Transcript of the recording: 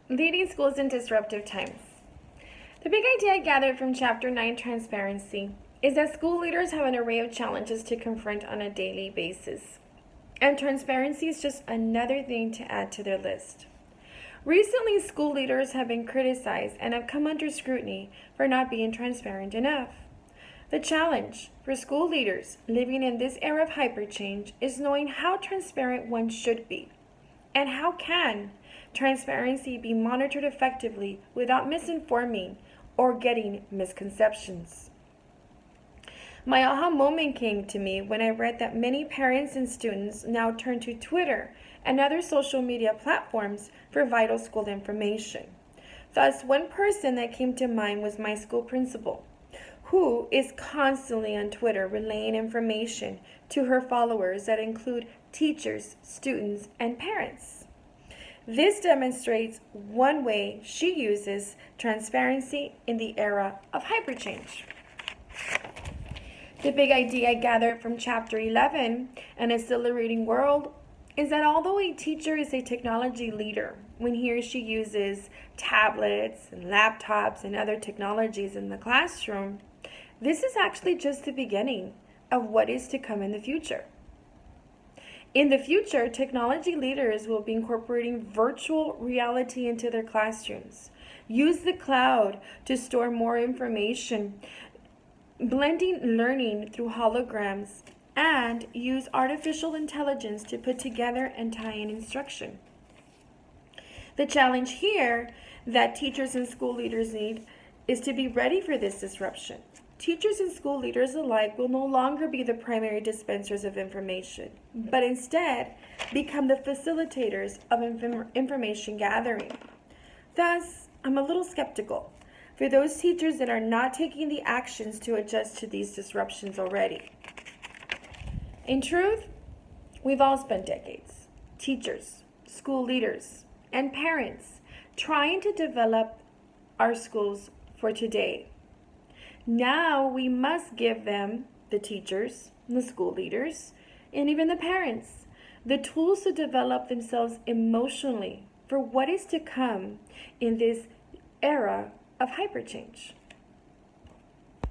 Leading schools in disruptive times. The big idea I gathered from Chapter 9, Transparency, is that school leaders have an array of challenges to confront on a daily basis. And transparency is just another thing to add to their list. Recently, school leaders have been criticized and have come under scrutiny for not being transparent enough. The challenge for school leaders living in this era of hyperchange is knowing how transparent one should be. And how can transparency be monitored effectively without misinforming or getting misconceptions? My aha moment came to me when I read that many parents and students now turn to Twitter and other social media platforms for vital school information. Thus, one person that came to mind was my school principal, who is constantly on Twitter relaying information to her followers that include teachers, students, and parents. This demonstrates one way she uses transparency in the era of hyperchange. The big idea I gathered from Chapter 11, An Accelerating World, is that although a teacher is a technology leader when he or she uses tablets and laptops and other technologies in the classroom, this is actually just the beginning of what is to come in the future. In the future, technology leaders will be incorporating virtual reality into their classrooms, use the cloud to store more information, blending learning through holograms, and use artificial intelligence to put together and tie in instruction. The challenge here that teachers and school leaders need is to be ready for this disruption. Teachers and school leaders alike will no longer be the primary dispensers of information, but instead become the facilitators of information gathering. Thus, I'm a little skeptical for those teachers that are not taking the actions to adjust to these disruptions already. In truth, we've all spent decades, teachers, school leaders, and parents, trying to develop our schools for today. Now we must give them, the teachers, the school leaders, and even the parents, the tools to develop themselves emotionally for what is to come in this era of hyperchange.